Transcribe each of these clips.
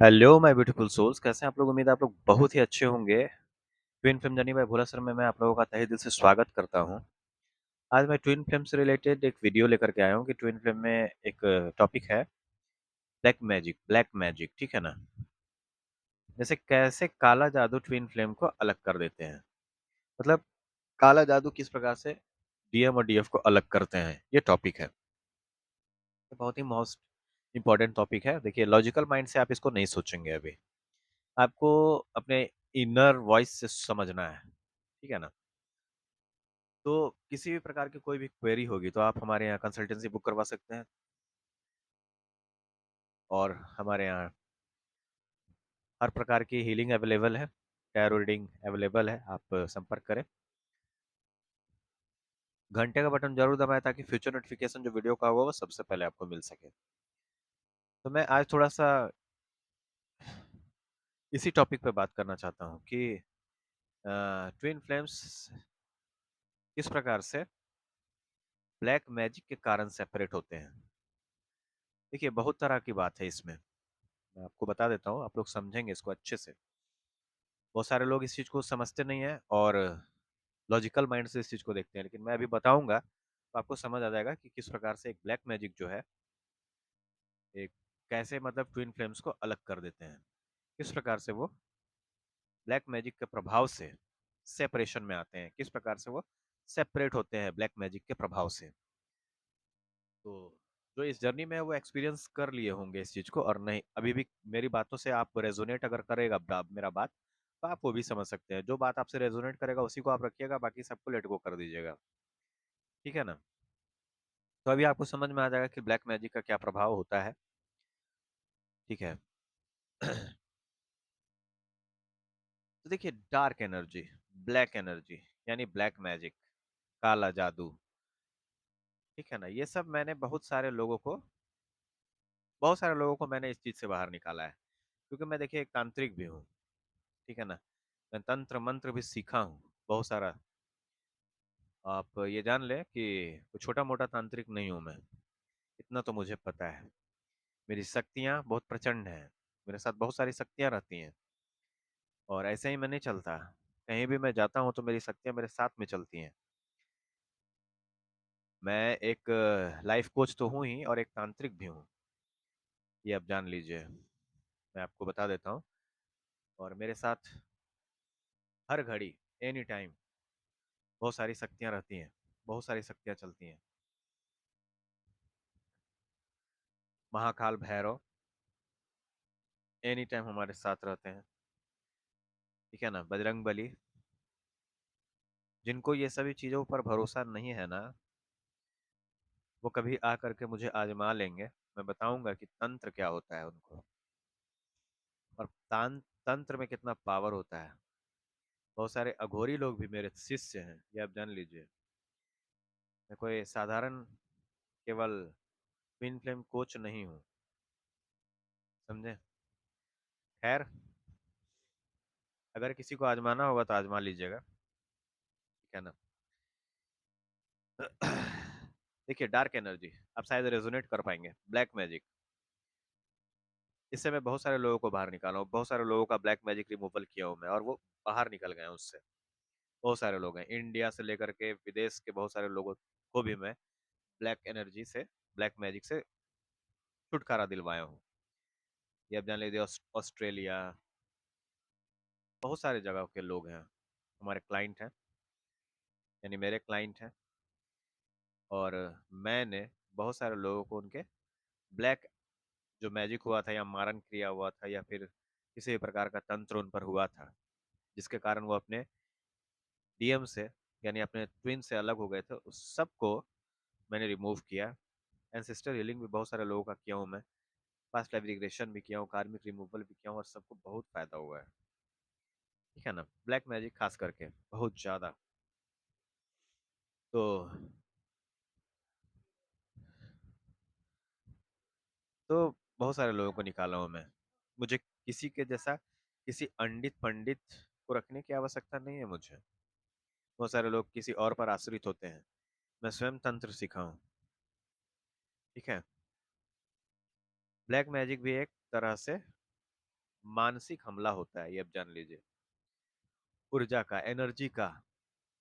Hello my beautiful souls, कैसे हैं आप लोग। उम्मीद है आप लोग बहुत ही अच्छे होंगे। ट्विन फिल्म जर्नी बाय भोला सर में मैं आप लोगों का तहे दिल से स्वागत करता हूं। आज मैं ट्विन फिल्म से रिलेटेड एक वीडियो लेकर के आया हूं कि ट्विन फिल्म में एक टॉपिक है ब्लैक मैजिक, ठीक है ना। जैसे कैसे काला जादू ट्विन फ्लेम को अलग कर देते हैं, मतलब काला जादू किस प्रकार से डीएम और डीएफ को अलग करते हैं, ये टॉपिक है। ये बहुत ही मोस्ट इंपॉर्टेंट टॉपिक है। देखिए, लॉजिकल माइंड से आप इसको नहीं सोचेंगे। अभी आपको अपने इनर वॉइस से समझना है, ठीक है ना। तो किसी भी प्रकार की कोई भी क्वेरी होगी तो आप हमारे यहाँ कंसल्टेंसी बुक करवा सकते हैं, और हमारे यहाँ हर प्रकार की हीलिंग अवेलेबल है, टैरो रीडिंग अवेलेबल है। आप संपर्क करें। घंटे का बटन जरूर दबाएं ताकि फ्यूचर नोटिफिकेशन जो वीडियो का होगा वो सबसे पहले आपको मिल सके। तो मैं आज थोड़ा सा इसी टॉपिक पे बात करना चाहता हूँ कि ट्विन फ्लेम्स किस प्रकार से ब्लैक मैजिक के कारण सेपरेट होते हैं। देखिए, बहुत तरह की बात है इसमें। मैं आपको बता देता हूँ, आप लोग समझेंगे इसको अच्छे से। बहुत सारे लोग इस चीज़ को समझते नहीं है और लॉजिकल माइंड से इस चीज़ को देखते हैं, लेकिन मैं अभी बताऊंगा तो आपको समझ आ जाएगा कि किस प्रकार से एक ब्लैक मैजिक जो है, एक कैसे मतलब ट्विन फ्लेम्स को अलग कर देते हैं, किस प्रकार से वो ब्लैक मैजिक के प्रभाव से सेपरेशन में आते हैं, किस प्रकार से वो सेपरेट होते हैं ब्लैक मैजिक के प्रभाव से। तो जो इस जर्नी में है, वो एक्सपीरियंस कर लिए होंगे इस चीज़ को, और नहीं अभी भी मेरी बातों से आप रेजोनेट अगर करेगा मेरा बात, तो आप वो भी समझ सकते हैं। जो बात आपसे रेजोनेट करेगा उसी को आप रखिएगा, बाकी सबको लेट गो कर दीजिएगा, ठीक है ना। तो अभी आपको समझ में आ जाएगा कि ब्लैक मैजिक का क्या प्रभाव होता है, ठीक है। तो देखिए, डार्क एनर्जी, ब्लैक एनर्जी, यानी ब्लैक मैजिक, काला जादू, ठीक है ना। ये सब मैंने बहुत सारे लोगों को मैंने इस चीज से बाहर निकाला है, क्योंकि मैं देखिए एक तांत्रिक भी हूँ, ठीक है ना। मैं तंत्र मंत्र भी सीखा हूँ बहुत सारा। आप ये जान ले कि छोटा मोटा तांत्रिक नहीं हूँ मैं, इतना तो मुझे पता है। मेरी शक्तियाँ बहुत प्रचंड हैं, मेरे साथ बहुत सारी शक्तियाँ रहती हैं, और ऐसे ही मैं नहीं चलता। कहीं भी मैं जाता हूँ तो मेरी शक्तियाँ मेरे साथ में चलती हैं। मैं एक लाइफ कोच तो हूँ ही, और एक तांत्रिक भी हूँ, ये आप जान लीजिए। मैं आपको बता देता हूँ। और मेरे साथ हर घड़ी, एनी टाइम, बहुत सारी शक्तियाँ रहती हैं, बहुत सारी शक्तियाँ चलती हैं। महाकाल भैरव एनी टाइम हमारे साथ रहते हैं, ठीक है ना। बजरंग बली, जिनको ये सभी चीज़ों पर भरोसा नहीं है ना, वो कभी आ करके मुझे आजमा लेंगे। मैं बताऊंगा कि तंत्र क्या होता है उनको, और तंत्र में कितना पावर होता है। बहुत सारे अघोरी लोग भी मेरे शिष्य हैं, ये आप जान लीजिए। मैं कोई साधारण केवल ट्विन फ्लेम कोच नहीं हूँ, समझे। खैर, अगर किसी को आजमाना होगा तो आजमा लीजिएगा, ठीक है ना। देखिए, डार्क एनर्जी आप शायद रेजोनेट कर पाएंगे। ब्लैक मैजिक, इससे मैं बहुत सारे लोगों को बाहर निकाला हूँ, बहुत सारे लोगों का ब्लैक मैजिक रिमूवल किया हूँ मैं, और वो बाहर निकल गए हैं उससे। बहुत सारे लोग हैं, इंडिया से लेकर के विदेश के बहुत सारे लोगों को भी मैं ब्लैक एनर्जी से, ब्लैक मैजिक से छुटकारा दिलवाया हूँ। ये आप जान लीजिए, ऑस्ट्रेलिया, बहुत सारे जगह के लोग हैं, हमारे क्लाइंट हैं, यानी मेरे क्लाइंट हैं। और मैंने बहुत सारे लोगों को उनके ब्लैक जो मैजिक हुआ था, या मारन क्रिया हुआ था, या फिर किसी भी प्रकार का तंत्र उन पर हुआ था, जिसके कारण वो अपने डीएम से, यानी अपने ट्विन से अलग हो गए थे, उस सबको मैंने रिमूव किया। एंसेस्टर हीलिंग भी बहुत सारे लोगों का किया हूँ मैं, पास्ट लाइफ रिग्रेशन भी किया हूँ, कार्मिक रिमूवल भी किया हूँ, और सबको बहुत फायदा हुआ है, ठीक है ना। ब्लैक मैजिक खास करके बहुत ज़्यादा। तो तो बहुत सारे लोगों को निकाला हूँ मैं। मुझे किसी के जैसा, किसी अंडित पंडित को रखने की आवश्यकता नहीं है मुझे। बहुत सारे लोग किसी और पर आश्रित होते हैं, मैं स्वयं तंत्र सीखा हूँ, ठीक है। ब्लैक मैजिक भी एक तरह से मानसिक हमला होता है, ये अब जान लीजिए। ऊर्जा का, एनर्जी का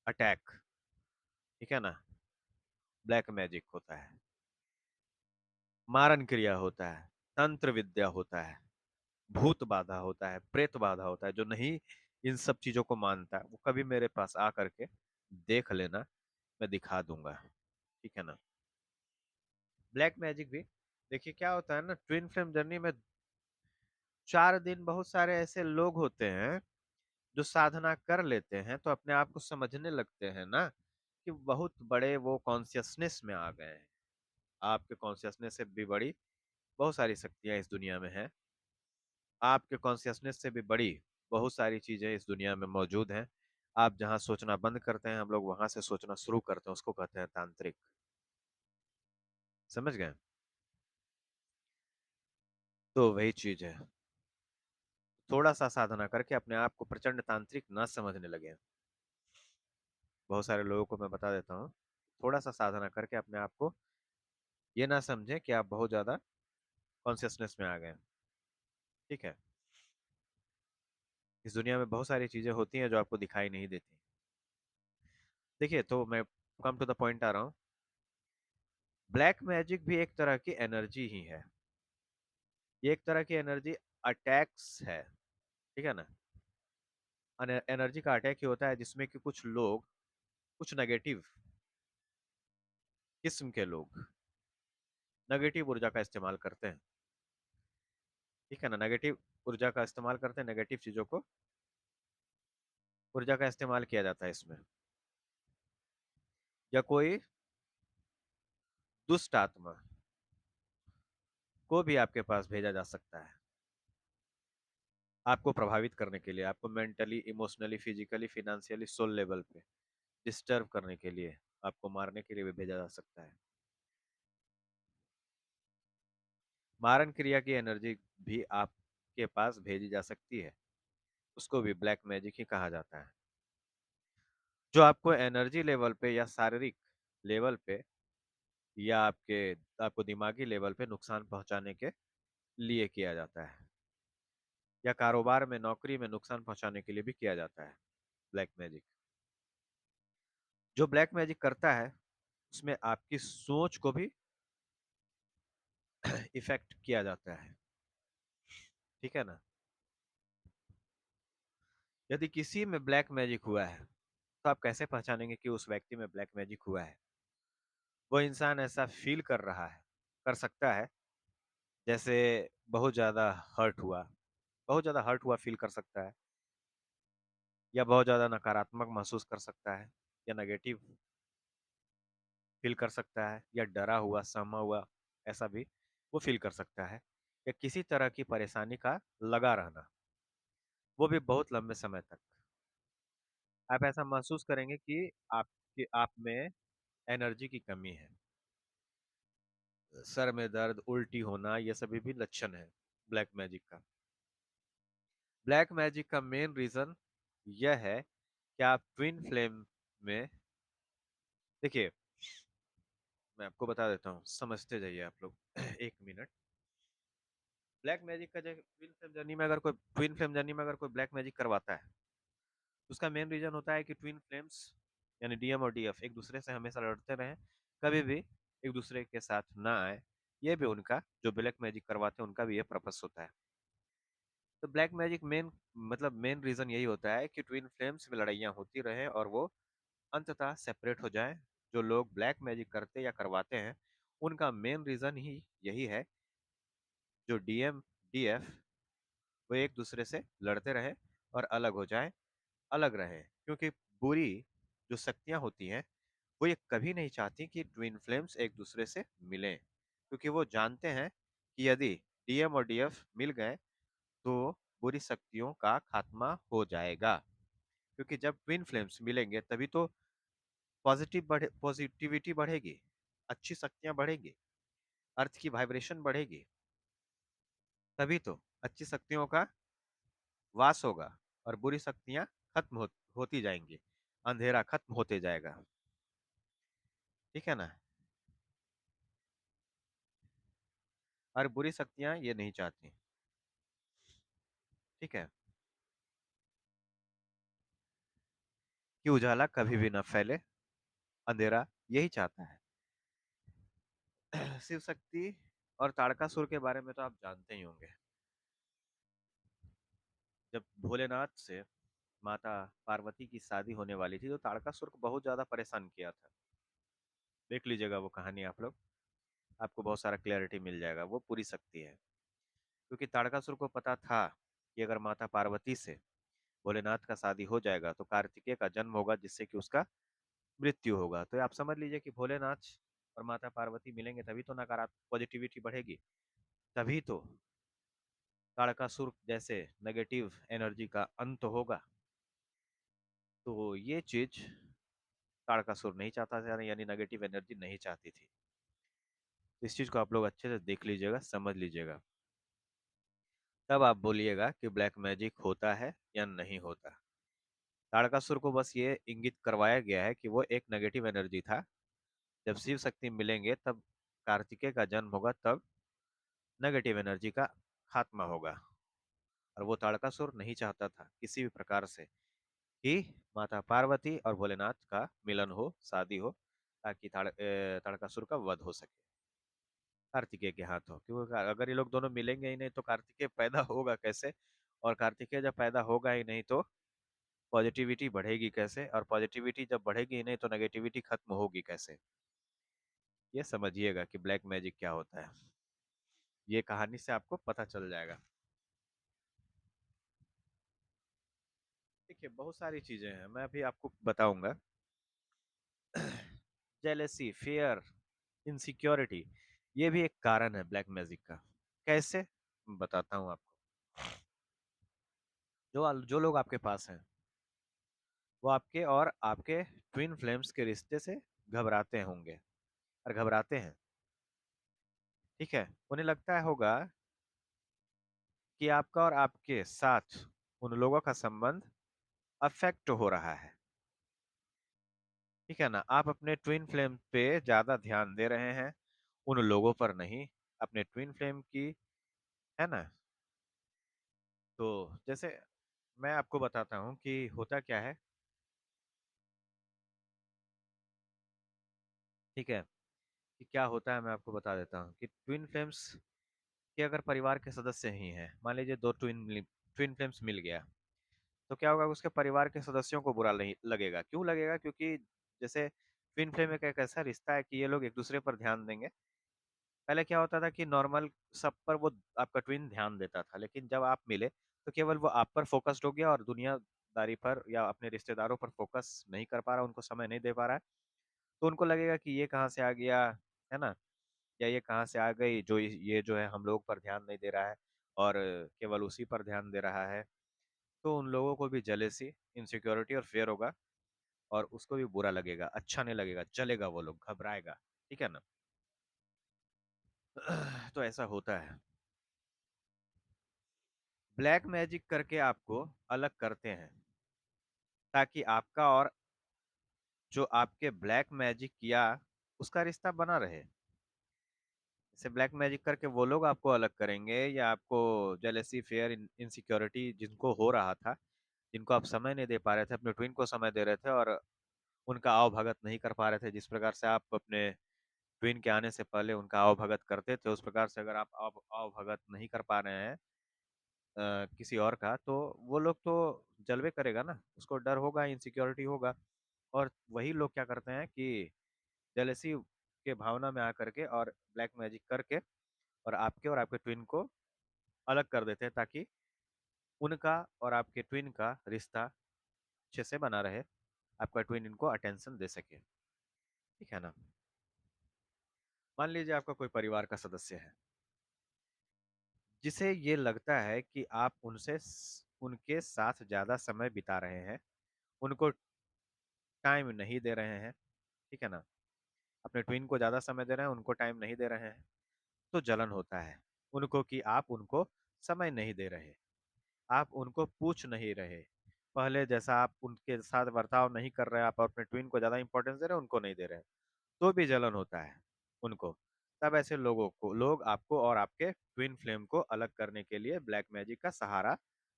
अटैक, ठीक है ना, ब्लैक मैजिक होता है। मारन क्रिया होता है, तंत्र विद्या होता है, भूत बाधा होता है, प्रेत बाधा होता है। जो नहीं इन सब चीजों को मानता है वो कभी मेरे पास आ करके देख लेना, मैं दिखा दूंगा, ठीक है ना। ब्लैक मैजिक भी देखिए क्या होता है ना, ट्विन फ्लेम जर्नी में 4 दिन बहुत सारे ऐसे लोग होते हैं जो साधना कर लेते हैं तो अपने आप को समझने लगते हैं ना कि बहुत बड़े वो कॉन्शियसनेस में आ गए हैं। आपके कॉन्शियसनेस से भी बड़ी बहुत सारी शक्तियां इस दुनिया में हैं। आपके कॉन्शियसनेस से भी बड़ी बहुत सारी चीजें इस दुनिया में मौजूद हैं। आप जहाँ सोचना बंद करते हैं, हम लोग वहां से सोचना शुरू करते हैं, उसको कहते हैं तांत्रिक। समझ गए? तो वही चीज है। थोड़ा सा साधना करके अपने आप को प्रचंड तांत्रिक ना समझने लगे। बहुत सारे लोगों को मैं बता देता हूँ, थोड़ा सा साधना करके अपने आप को ये ना समझें कि आप बहुत ज्यादा कॉन्शियसनेस में आ गए। ठीक है? इस दुनिया में बहुत सारी चीजें होती हैं जो आपको दिखाई नहीं देती। देखिए, तो मैं कम टू द पॉइंट आ रहा हूँ। ब्लैक मैजिक भी एक तरह की एनर्जी ही है। ये एक तरह की एनर्जी अटैक्स है, ठीक है ना। एनर्जी का अटैक ही होता है जिसमें कि कुछ लोग, कुछ नेगेटिव किस्म के लोग नेगेटिव ऊर्जा का इस्तेमाल करते हैं, ठीक है ना। नेगेटिव ऊर्जा का इस्तेमाल करते हैं, नेगेटिव चीजों को, ऊर्जा का इस्तेमाल किया जाता है इसमें। या कोई दुष्ट आत्मा को भी आपके पास भेजा जा सकता है आपको प्रभावित करने के लिए, आपको mentally, emotionally, physically, financially, soul level पे डिस्टर्ब करने के लिए, आपको मारने के लिए भी भेजा जा सकता है। मारन क्रिया की एनर्जी भी आपके पास भेजी जा सकती है, उसको भी ब्लैक मैजिक ही कहा जाता है। जो आपको एनर्जी लेवल पे या शारीरिक लेवल पे या आपको दिमागी लेवल पे नुकसान पहुंचाने के लिए किया जाता है, या कारोबार में, नौकरी में नुकसान पहुंचाने के लिए भी किया जाता है ब्लैक मैजिक। जो ब्लैक मैजिक करता है उसमें आपकी सोच को भी इफेक्ट किया जाता है, ठीक है ना। यदि किसी में ब्लैक मैजिक हुआ है तो आप कैसे पहचानेंगे कि उस व्यक्ति में ब्लैक मैजिक हुआ है? वो इंसान ऐसा फील कर रहा है, कर सकता है, जैसे बहुत ज्यादा हर्ट हुआ, बहुत ज्यादा हर्ट हुआ फील कर सकता है, या बहुत ज्यादा नकारात्मक महसूस कर सकता है, या नेगेटिव फील कर सकता है, या डरा हुआ, सहमा हुआ, ऐसा भी वो फील कर सकता है। या किसी तरह की परेशानी का लगा रहना, वो भी बहुत लंबे समय तक आप ऐसा महसूस करेंगे कि आप में एनर्जी की कमी है। सर में दर्द, उल्टी होना, ये सभी भी लक्षण है ब्लैक मैजिक का। ब्लैक मैजिक का मेन रीजन यह है कि आप ट्विन फ्लेम में, देखिए मैं आपको बता देता हूँ, समझते जाइए आप लोग। एक मिनट। ब्लैक मैजिक का जो ट्विन फ्लेम जर्नी में अगर कोई ब्लैक मैजिक करवाता है, उसका मेन रीजन होता है कि ट्विन फ्लेम्स यानी डीएम और डीएफ एक दूसरे से हमेशा लड़ते रहें, कभी भी एक दूसरे के साथ ना आए। ये भी उनका, जो ब्लैक मैजिक करवाते हैं उनका भी ये पर्पस होता है। तो ब्लैक मैजिक मेन रीजन यही होता है कि ट्विन फ्लेम्स में लड़ाइयाँ होती रहें और वो अंततः सेपरेट हो जाएं। जो लोग ब्लैक मैजिक करते या करवाते हैं उनका मेन रीजन ही यही है, जो डीएम डीएफ वो एक दूसरे से लड़ते रहे और अलग हो जाएं, अलग रहें। क्योंकि बुरी जो शक्तियां होती हैं वो ये कभी नहीं चाहती कि ट्विन फ्लेम्स एक दूसरे से मिलें, क्योंकि वो जानते हैं कि यदि डीएम और डीएफ मिल गए तो बुरी शक्तियों का खात्मा हो जाएगा। क्योंकि जब ट्विन फ्लेम्स मिलेंगे तभी तो पॉजिटिविटी बढ़ेगी, अच्छी शक्तियां बढ़ेगी, अर्थ की वाइब्रेशन बढ़ेगी, तभी तो अच्छी शक्तियों का वास होगा और बुरी शक्तियां होती जाएंगी, अंधेरा खत्म होते जाएगा, ठीक है ना। और बुरी शक्तियां ये नहीं चाहती। ठीक है, कि उजाला कभी भी न फैले, अंधेरा यही चाहता है। शिव शक्ति और ताड़कासुर के बारे में तो आप जानते ही होंगे। जब भोलेनाथ से माता पार्वती की शादी होने वाली थी तो ताड़कासुर को बहुत ज्यादा परेशान किया था। देख लीजिएगा वो कहानी आप लोग, आपको बहुत सारा क्लैरिटी मिल जाएगा। वो पूरी शक्ति है, क्योंकि ताड़कासुर को पता था कि अगर माता पार्वती से भोलेनाथ का शादी हो जाएगा तो कार्तिकेय का जन्म होगा, जिससे कि उसका मृत्यु होगा। तो आप समझ लीजिए कि भोलेनाथ और माता पार्वती मिलेंगे तभी तो नकारात्मक पॉजिटिविटी बढ़ेगी, तभी तो ताड़कासुर जैसे नेगेटिव एनर्जी का अंत होगा। तो ये चीज ताड़कासुर नहीं चाहता था, यानी नेगेटिव एनर्जी नहीं चाहती थी। तो इस चीज को आप लोग अच्छे से देख लीजिएगा, समझ लीजिएगा, तब आप बोलिएगा कि ब्लैक मैजिक होता है या नहीं होता। ताड़कासुर को बस ये इंगित करवाया गया है कि वो एक नेगेटिव एनर्जी था। जब शिव शक्ति मिलेंगे तब कार्तिकेय का जन्म होगा, तब नेगेटिव एनर्जी का खात्मा होगा। और वो ताड़कासुर नहीं चाहता था किसी भी प्रकार से कि माता पार्वती और भोलेनाथ का मिलन हो, शादी हो, ताकि ताड़कासुर का वध हो सके कार्तिकेय के हाथों। क्योंकि अगर ये लोग दोनों मिलेंगे ही नहीं तो कार्तिकेय पैदा होगा कैसे, और कार्तिकेय जब पैदा होगा ही नहीं तो पॉजिटिविटी बढ़ेगी कैसे, और पॉजिटिविटी जब बढ़ेगी ही नहीं तो नेगेटिविटी खत्म होगी कैसे। ये समझिएगा कि ब्लैक मैजिक क्या होता है, ये कहानी से आपको पता चल जाएगा। देखिए बहुत सारी चीजें हैं, मैं अभी आपको बताऊंगा। जेलेसी, फियर, इनसिक्योरिटी, ये भी एक कारण है ब्लैक मैजिक का। कैसे, बताता हूँ आपको। जो लोग आपके पास हैं वो आपके और आपके ट्विन फ्लेम्स के रिश्ते से घबराते होंगे और घबराते हैं। ठीक है, उन्हें लगता है होगा कि आपका और आपके साथ उन लोगों का संबंध अफेक्ट हो रहा है। ठीक है ना, आप अपने ट्विन फ्लेम पे ज्यादा ध्यान दे रहे हैं, उन लोगों पर नहीं, अपने ट्विन फ्लेम की, है ना। तो जैसे मैं आपको बताता हूँ कि होता क्या है। ठीक है, कि क्या होता है मैं आपको बता देता हूँ कि ट्विन फ्लेम्स के अगर परिवार के सदस्य ही हैं, मान लीजिए दो ट्विन ट्विन फ्लेम्स मिल गया, तो क्या होगा, उसके परिवार के सदस्यों को बुरा नहीं लगेगा। क्यों लगेगा? क्योंकि जैसे ट्विन फ्लेम एक ऐसा रिश्ता है कि ये लोग एक दूसरे पर ध्यान देंगे। पहले क्या होता था कि नॉर्मल सब पर वो आपका ट्विन ध्यान देता था, लेकिन जब आप मिले तो केवल वो आप पर फोकस्ड हो गया और दुनियादारी पर या अपने रिश्तेदारों पर फोकस नहीं कर पा रहा, उनको समय नहीं दे पा रहा है। तो उनको लगेगा कि ये कहाँ से आ गया, है ना, या ये कहाँ से आ गई जो ये जो है हम लोग पर ध्यान नहीं दे रहा है और केवल उसी पर ध्यान दे रहा है। तो उन लोगों को भी जेलेसी, इनसिक्योरिटी और फेयर होगा, और उसको भी बुरा लगेगा, अच्छा नहीं लगेगा, जलेगा, वो लोग घबराएगा। ठीक है ना। तो ऐसा होता है। ब्लैक मैजिक करके आपको अलग करते हैं ताकि आपका और जो आपके ब्लैक मैजिक किया उसका रिश्ता बना रहे। जैसे ब्लैक मैजिक करके वो लोग आपको अलग करेंगे या आपको जेलेसी, फेयर, इनसिक्योरिटी जिनको हो रहा था, जिनको आप समय नहीं दे पा रहे थे, अपने ट्विन को समय दे रहे थे और उनका आवभगत नहीं कर पा रहे थे, जिस प्रकार से आप अपने ट्विन के आने से पहले उनका आवभगत करते थे, उस प्रकार से अगर आप आवभगत नहीं कर पा रहे हैं किसी और का, तो वो लोग तो जलवे करेगा ना, उसको डर होगा, इनसिक्योरिटी होगा। और वही लोग क्या करते हैं कि जेलेसी के भावना में आकर के और ब्लैक मैजिक करके और आपके ट्विन को अलग कर देते हैं, ताकि उनका और आपके ट्विन का रिश्ता अच्छे से बना रहे, आपका ट्विन इनको अटेंशन दे सके। ठीक है ना। मान लीजिए आपका कोई परिवार का सदस्य है जिसे ये लगता है कि आप उनके साथ ज्यादा समय बिता रहे हैं, उनको टाइम नहीं दे रहे हैं। ठीक है ना, अपने ट्विन को ज्यादा समय दे रहे हैं, उनको टाइम नहीं दे रहे हैं, तो जलन होता है उनको कि आप उनको समय नहीं दे रहे, आप उनको पूछ नहीं रहे, पहले जैसा आप उनके साथ बर्ताव नहीं कर रहे, आप अपने ट्विन को ज्यादा इंपॉर्टेंस दे रहे हैं, उनको नहीं दे रहे, तो भी जलन होता है उनको। तब ऐसे लोग आपको और आपके ट्विन फ्लेम को अलग करने के लिए ब्लैक मैजिक का सहारा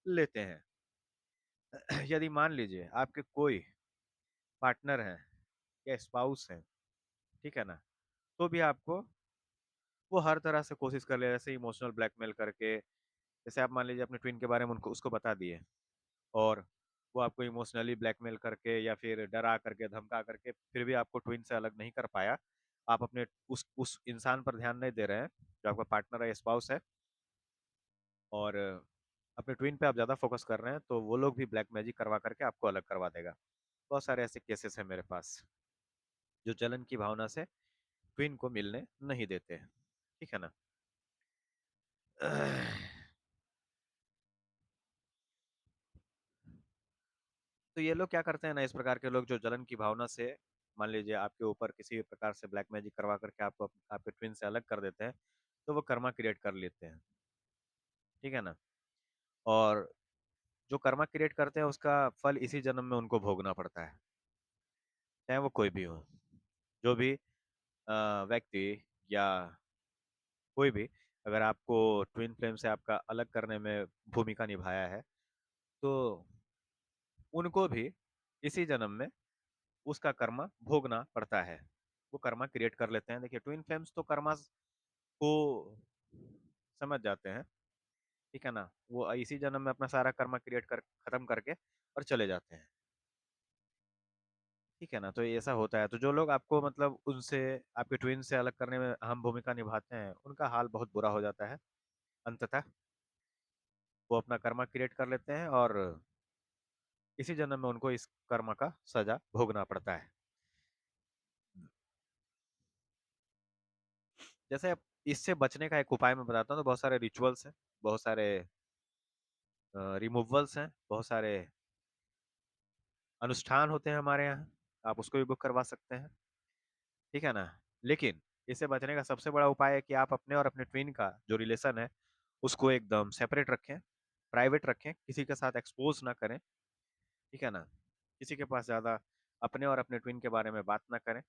लेते हैं। यदि मान लीजिए आपके कोई पार्टनर हैं या स्पाउस हैं, ठीक है ना, तो भी आपको वो हर तरह से कोशिश कर ले, जैसे इमोशनल ब्लैकमेल करके। जैसे आप मान लीजिए अपने ट्विन के बारे में उनको उसको बता दिए, और वो आपको इमोशनली ब्लैकमेल करके या फिर डरा करके धमका करके फिर भी आपको ट्विन से अलग नहीं कर पाया। आप अपने उस इंसान पर ध्यान नहीं दे रहे हैं जो आपका पार्टनर है, स्पाउस है, और अपने ट्विन पे आप ज़्यादा फोकस कर रहे हैं, तो वो लोग भी ब्लैक मैजिक करवा करके आपको अलग करवा देगा। बहुत सारे ऐसे केसेस हैं मेरे पास, जो जलन की भावना से ट्विन को मिलने नहीं देते। ठीक है ना? तो ये लोग क्या करते हैं ना, इस प्रकार के लोग जो जलन की भावना से मान लीजिए आपके ऊपर किसी भी प्रकार से ब्लैक मैजिक करवा करके आपको आपके ट्विन से अलग कर देते हैं, तो वो कर्मा क्रिएट कर लेते हैं। ठीक है ना? और जो कर्मा क्रिएट करते हैं उसका फल इसी जन्म में उनको भोगना पड़ता है, चाहे वो कोई भी हो। जो भी व्यक्ति या कोई भी अगर आपको ट्विन फ्लेम से आपका अलग करने में भूमिका निभाया है, तो उनको भी इसी जन्म में उसका कर्मा भोगना पड़ता है। वो कर्मा क्रिएट कर लेते हैं। देखिए ट्विन फ्लेम्स तो कर्मा को समझ जाते हैं, ठीक है ना? वो इसी जन्म में अपना सारा कर्मा क्रिएट कर खत्म करके और चले जाते हैं। ठीक है ना? तो ये ऐसा होता है। तो जो लोग आपको मतलब उनसे आपके ट्विन से अलग करने में अहम भूमिका निभाते हैं, उनका हाल बहुत बुरा हो जाता है। अंततः वो अपना कर्मा क्रिएट कर लेते हैं और इसी जन्म में उनको इस कर्म का सजा भोगना पड़ता है। जैसे अब इससे बचने का एक उपाय मैं बताता हूँ, तो बहुत सारे रिचुअल्स हैं, बहुत सारे रिमूवल्स हैं, बहुत सारे अनुष्ठान होते हैं हमारे यहाँ। आप उसको भी बुक करवा सकते हैं, ठीक है ना? लेकिन इससे बचने का सबसे बड़ा उपाय है कि आप अपने और अपने ट्विन का जो रिलेशन है उसको एकदम सेपरेट रखें, प्राइवेट रखें, किसी के साथ एक्सपोज ना करें, ठीक है ना? किसी के पास ज़्यादा अपने और अपने ट्विन के बारे में बात ना करें,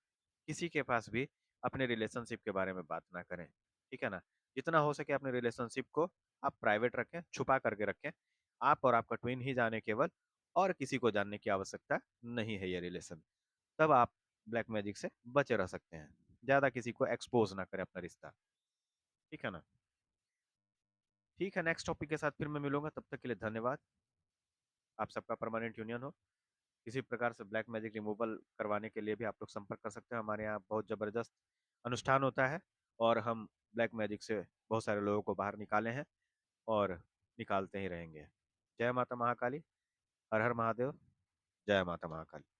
किसी के पास भी अपने रिलेशनशिप के बारे में बात ना करें, ठीक है ना? जितना हो सके अपने रिलेशनशिप को आप प्राइवेट रखें, छुपा करके रखें। आप और आपका ट्विन ही जाने केवल, और किसी को जानने की आवश्यकता नहीं है ये रिलेशन। तब आप ब्लैक मैजिक से बचे रह सकते हैं। ज़्यादा किसी को एक्सपोज ना करें अपना रिश्ता, ठीक है ना? ठीक है, नेक्स्ट टॉपिक के साथ फिर मैं मिलूंगा, तब तक के लिए धन्यवाद। आप सबका परमानेंट यूनियन हो। किसी प्रकार से ब्लैक मैजिक रिमूवल करवाने के लिए भी आप लोग संपर्क कर सकते हैं। हमारे यहाँ बहुत ज़बरदस्त अनुष्ठान होता है, और हम ब्लैक मैजिक से बहुत सारे लोगों को बाहर निकाले हैं और निकालते ही रहेंगे। जय माता महाकाली, हर हर महादेव, जय माता महाकाली।